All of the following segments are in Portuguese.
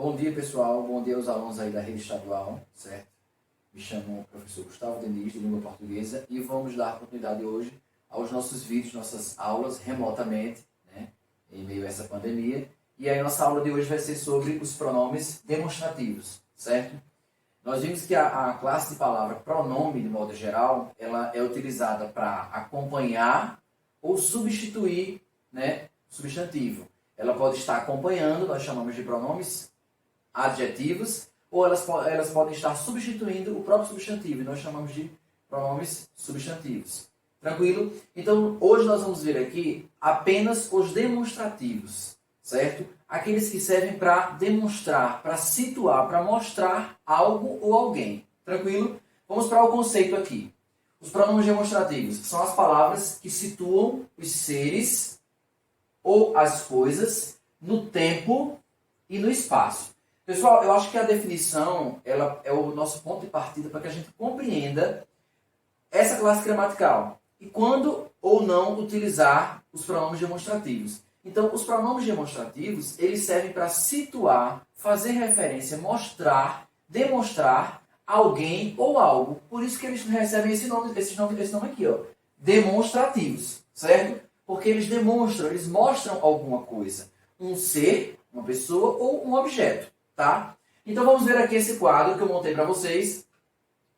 Bom dia, pessoal. Bom dia aos alunos aí da rede estadual, certo? Me chamo o professor Gustavo Diniz, de Língua Portuguesa, e vamos dar oportunidade hoje aos nossos vídeos, nossas aulas remotamente, né, em meio a essa pandemia. E aí, nossa aula de hoje vai ser sobre os pronomes demonstrativos, certo? Nós vimos que a classe de palavra pronome, de modo geral, ela é utilizada para acompanhar ou substituir, né, substantivo. Ela pode estar acompanhando, nós chamamos de pronomes adjetivos, ou elas podem estar substituindo o próprio substantivo, e nós chamamos de pronomes substantivos. Tranquilo? Então, hoje nós vamos ver aqui apenas os demonstrativos, certo? Aqueles que servem para demonstrar, para situar, para mostrar algo ou alguém. Tranquilo? Vamos para o conceito aqui. Os pronomes demonstrativos são as palavras que situam os seres ou as coisas no tempo e no espaço. Pessoal, eu acho que a definição ela é o nosso ponto de partida para que a gente compreenda essa classe gramatical e quando ou não utilizar os pronomes demonstrativos. Então, os pronomes demonstrativos, eles servem para situar, fazer referência, mostrar, demonstrar alguém ou algo. Por isso que eles recebem esse nome aqui, ó, demonstrativos, certo? Porque eles demonstram, eles mostram alguma coisa. Um ser, uma pessoa ou um objeto, tá? Então, vamos ver aqui esse quadro que eu montei para vocês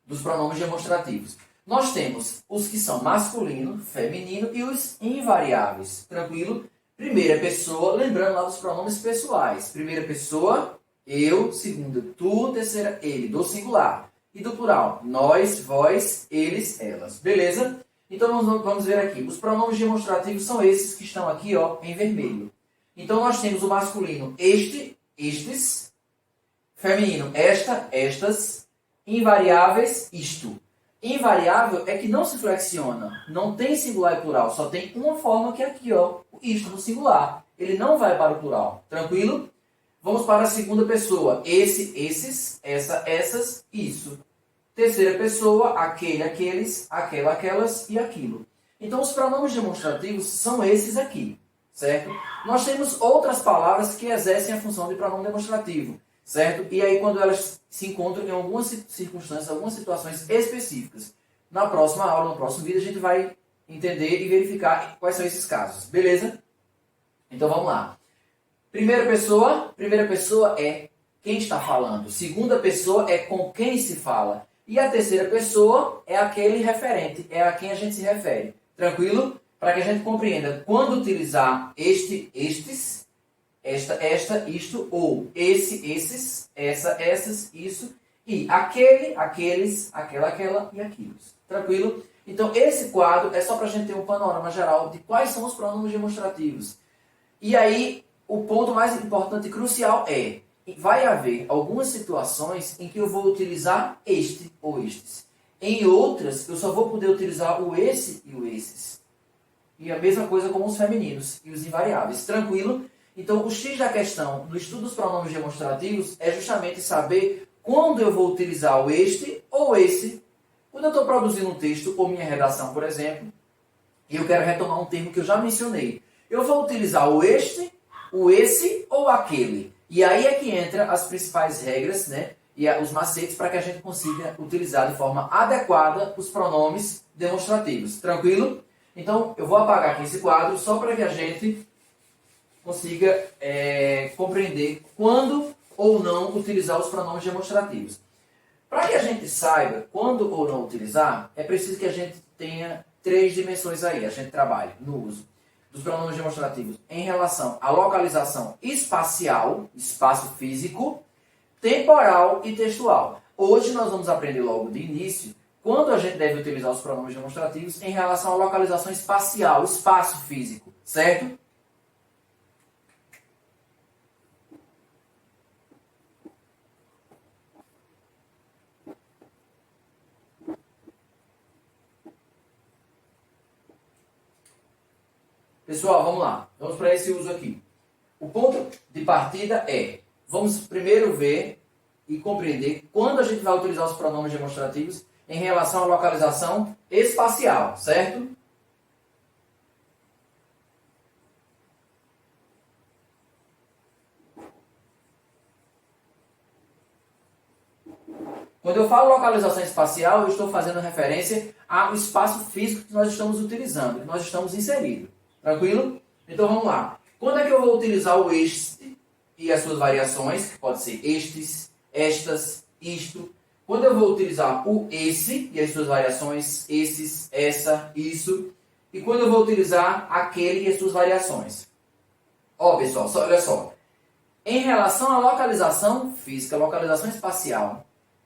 dos pronomes demonstrativos. Nós temos os que são masculino, feminino e os invariáveis. Tranquilo? Primeira pessoa, lembrando lá dos pronomes pessoais. Primeira pessoa, eu. Segunda, tu. Terceira, ele, do singular. E do plural, nós, vós, eles, elas. Beleza? Então, vamos ver aqui. Os pronomes demonstrativos são esses que estão aqui, ó, em vermelho. Então, nós temos o masculino este, estes. Feminino esta, estas. Invariáveis, isto. Invariável é que não se flexiona, não tem singular e plural, só tem uma forma que é aqui, ó, o isto no singular. Ele não vai para o plural, tranquilo? Vamos para a segunda pessoa, esse, esses, essa, essas, isso. Terceira pessoa, aquele, aqueles, aquela, aquelas e aquilo. Então os pronomes demonstrativos são esses aqui, certo? Nós temos outras palavras que exercem a função de pronome demonstrativo. Certo? E aí, quando elas se encontram em algumas circunstâncias, algumas situações específicas. Na próxima aula, no próximo vídeo, a gente vai entender e verificar quais são esses casos. Beleza? Então, vamos lá. Primeira pessoa é quem está falando. Segunda pessoa é com quem se fala. E a terceira pessoa é aquele referente, é a quem a gente se refere. Tranquilo? Para que a gente compreenda quando utilizar este, estes, esta, isto, ou esse, esses, essa, essas, isso, e aquele, aqueles, aquela, aquela e aquilo. Tranquilo? Então, esse quadro é só para a gente ter um panorama geral de quais são os pronomes demonstrativos. E aí, o ponto mais importante e crucial é, vai haver algumas situações em que eu vou utilizar este ou estes. Em outras, eu só vou poder utilizar o esse e o esses. E a mesma coisa com os femininos e os invariáveis. Tranquilo? Então, o X da questão no estudo dos pronomes demonstrativos é justamente saber quando eu vou utilizar o este ou esse. Quando eu estou produzindo um texto ou minha redação, por exemplo, e eu quero retomar um termo que eu já mencionei. Eu vou utilizar o este, o esse ou aquele. E aí é que entra as principais regras, né, e os macetes para que a gente consiga utilizar de forma adequada os pronomes demonstrativos. Tranquilo? Então, eu vou apagar aqui esse quadro só para que a gente consiga compreender quando ou não utilizar os pronomes demonstrativos. Para que a gente saiba quando ou não utilizar, é preciso que a gente tenha 3 dimensões aí. A gente trabalha no uso dos pronomes demonstrativos em relação à localização espacial, espaço físico, temporal e textual. Hoje nós vamos aprender logo de início quando a gente deve utilizar os pronomes demonstrativos em relação à localização espacial, espaço físico, certo? Pessoal, vamos lá. Vamos para esse uso aqui. O ponto de partida é, vamos primeiro ver e compreender quando a gente vai utilizar os pronomes demonstrativos em relação à localização espacial, certo? Quando eu falo localização espacial, eu estou fazendo referência ao espaço físico que nós estamos utilizando, que nós estamos inseridos. Tranquilo? Então vamos lá. Quando é que eu vou utilizar o este e as suas variações, que pode ser estes, estas, isto? Quando eu vou utilizar o esse e as suas variações, esses, essa, isso. E quando eu vou utilizar aquele e as suas variações. Ó, pessoal, olha só. Em relação à localização física, localização espacial,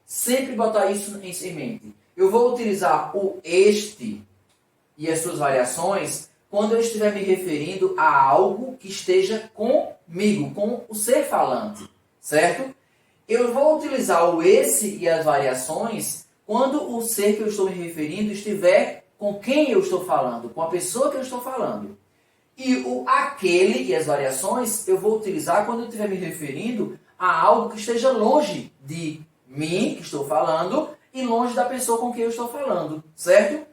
sempre botar isso em mente. Eu vou utilizar o este e as suas variações quando eu estiver me referindo a algo que esteja comigo, com o ser falante, certo? Eu vou utilizar o esse e as variações quando o ser que eu estou me referindo estiver com quem eu estou falando, com a pessoa que eu estou falando. E o aquele e as variações eu vou utilizar quando eu estiver me referindo a algo que esteja longe de mim, que estou falando, e longe da pessoa com quem eu estou falando, certo?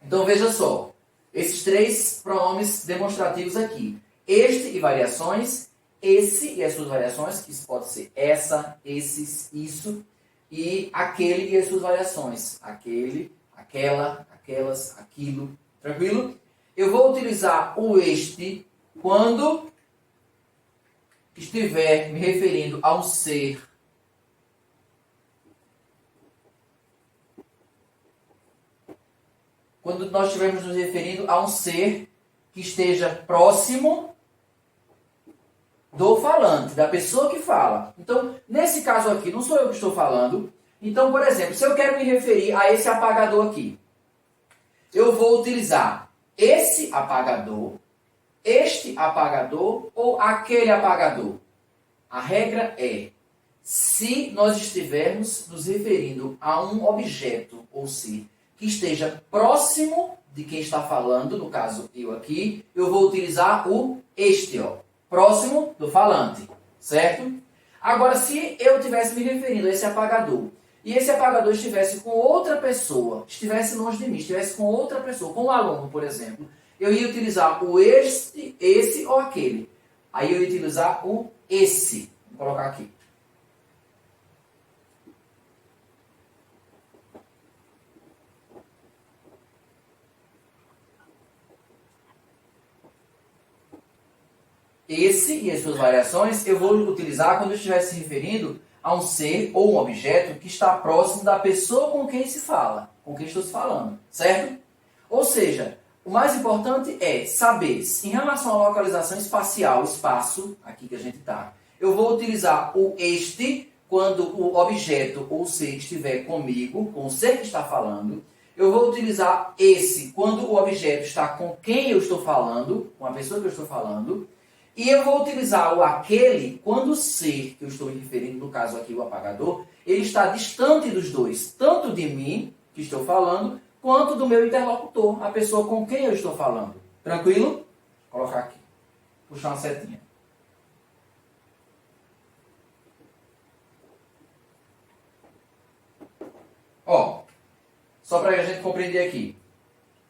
Então veja só, esses três pronomes demonstrativos aqui. Este e variações, esse e as suas variações, que isso pode ser essa, esses, isso, e aquele e as suas variações. Aquele, aquela, aquelas, aquilo. Tranquilo? Eu vou utilizar o este quando estiver me referindo a um ser quando nós estivermos nos referindo a um ser que esteja próximo do falante, da pessoa que fala. Então, nesse caso aqui, não sou eu que estou falando. Então, por exemplo, se eu quero me referir a esse apagador aqui, eu vou utilizar esse apagador, este apagador ou aquele apagador. A regra é, se nós estivermos nos referindo a um objeto ou ser que esteja próximo de quem está falando, no caso eu aqui, eu vou utilizar o este, ó, próximo do falante, certo? Agora, se eu estivesse me referindo a esse apagador, e esse apagador estivesse com outra pessoa, estivesse longe de mim, estivesse com outra pessoa, com um aluno, por exemplo, eu ia utilizar o este, esse ou aquele. Aí eu ia utilizar o esse. Vou colocar aqui. Esse e as suas variações eu vou utilizar quando eu estiver se referindo a um ser ou um objeto que está próximo da pessoa com quem se fala, com quem estou se falando, certo? Ou seja, o mais importante é saber, em relação à localização espacial, espaço, aqui que a gente está, eu vou utilizar o este quando o objeto ou ser estiver comigo, com o ser que está falando. Eu vou utilizar esse quando o objeto está com quem eu estou falando, com a pessoa que eu estou falando. E eu vou utilizar o aquele quando o ser que eu estou me referindo, no caso aqui o apagador, ele está distante dos dois, tanto de mim, que estou falando, quanto do meu interlocutor, a pessoa com quem eu estou falando. Tranquilo? Vou colocar aqui. Puxar uma setinha. Ó, só para a gente compreender aqui.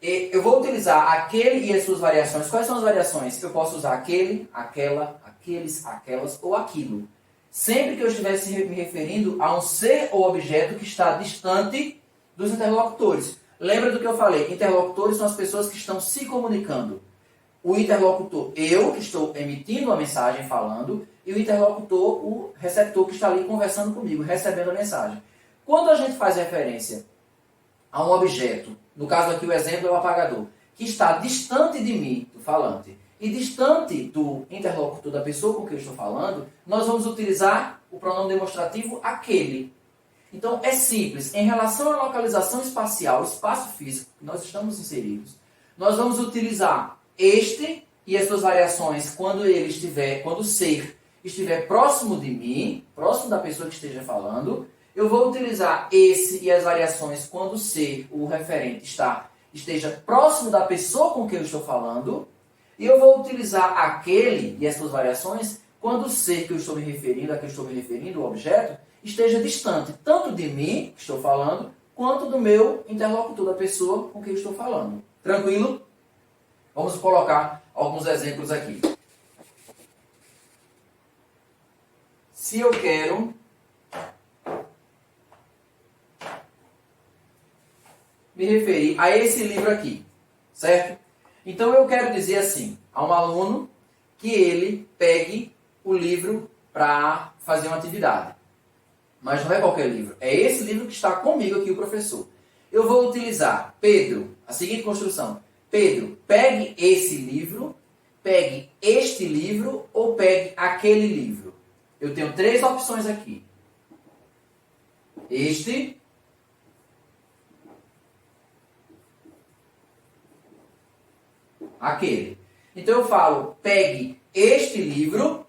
Eu vou utilizar aquele e as suas variações. Quais são as variações? Eu posso usar aquele, aquela, aqueles, aquelas ou aquilo. Sempre que eu estivesse me referindo a um ser ou objeto que está distante dos interlocutores. Lembra do que eu falei? Interlocutores são as pessoas que estão se comunicando. O interlocutor, eu que estou emitindo uma mensagem, falando, e o interlocutor, o receptor que está ali conversando comigo, recebendo a mensagem. Quando a gente faz referência a um objeto, no caso aqui o exemplo é o apagador, que está distante de mim, do falante, e distante do interlocutor, da pessoa com quem eu estou falando, nós vamos utilizar o pronome demonstrativo aquele. Então é simples, em relação à localização espacial, espaço físico que nós estamos inseridos, nós vamos utilizar este e as suas variações quando o ser estiver próximo de mim, próximo da pessoa que esteja falando. Eu vou utilizar esse e as variações quando o ser, o referente, esteja próximo da pessoa com quem eu estou falando. E eu vou utilizar aquele e as suas variações quando o ser que eu estou me referindo, a que eu estou me referindo, o objeto, esteja distante tanto de mim, que estou falando, quanto do meu interlocutor, da pessoa com quem eu estou falando. Tranquilo? Vamos colocar alguns exemplos aqui. Se eu quero me referir a esse livro aqui, certo? Então eu quero dizer assim, a um aluno que ele pegue o livro para fazer uma atividade. Mas não é qualquer livro, é esse livro que está comigo aqui, o professor. Eu vou utilizar, Pedro, a seguinte construção. Pedro, pegue esse livro, pegue este livro ou pegue aquele livro. Eu tenho três opções aqui. Este, aquele. Então eu falo, pegue este livro,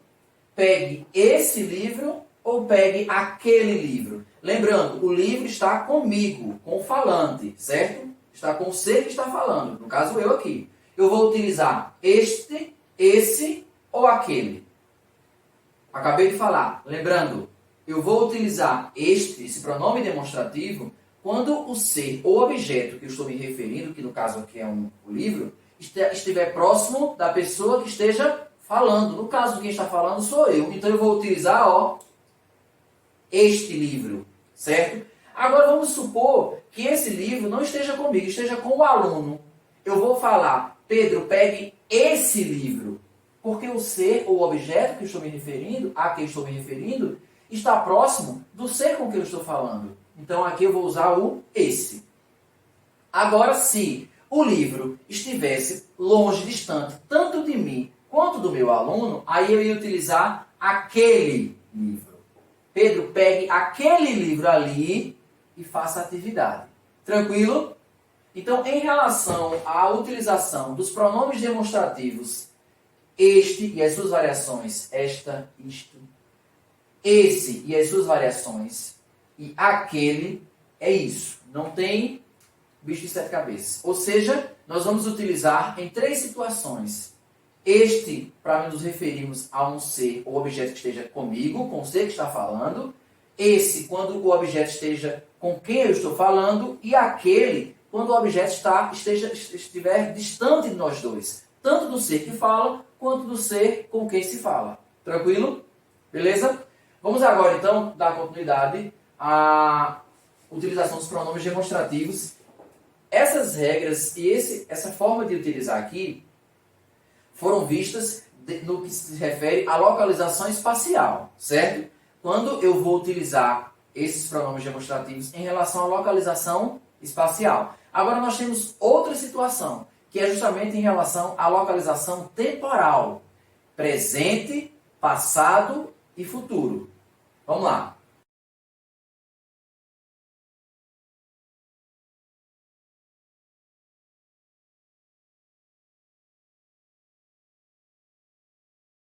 pegue esse livro ou pegue aquele livro. Lembrando, o livro está comigo, com o falante, certo? Está com o ser que está falando, no caso eu aqui. Eu vou utilizar este, esse ou aquele. Acabei de falar. Lembrando, eu vou utilizar esse pronome demonstrativo, quando o ser ou objeto que eu estou me referindo, que no caso aqui é o livro, estiver próximo da pessoa que esteja falando. No caso, quem está falando sou eu. Então eu vou utilizar, este livro, certo? Agora vamos supor que esse livro não esteja comigo, esteja com o aluno. Eu vou falar, Pedro, pegue esse livro. Porque o ser ou objeto que eu estou me referindo, a quem estou me referindo, está próximo do ser com que eu estou falando. Então aqui eu vou usar o esse. Agora, se o livro estivesse longe, distante, tanto de mim quanto do meu aluno, aí eu ia utilizar aquele livro. Pedro, pegue aquele livro ali e faça a atividade. Tranquilo? Então, em relação à utilização dos pronomes demonstrativos, este e as suas variações, esta, isto, esse e as suas variações, e aquele, é isso. Não tem bicho de sete cabeças. Ou seja, nós vamos utilizar em três situações. Este, para nos referirmos a um ser ou objeto que esteja comigo, com o ser que está falando. Esse, quando o objeto esteja com quem eu estou falando. E aquele, quando o objeto estiver distante de nós dois. Tanto do ser que fala, quanto do ser com quem se fala. Tranquilo? Beleza? Vamos agora, então, dar continuidade à utilização dos pronomes demonstrativos. Essas regras e essa forma de utilizar aqui foram vistas no que se refere à localização espacial, certo? Quando eu vou utilizar esses pronomes demonstrativos em relação à localização espacial. Agora nós temos outra situação, que é justamente em relação à localização temporal. Presente, passado e futuro. Vamos lá.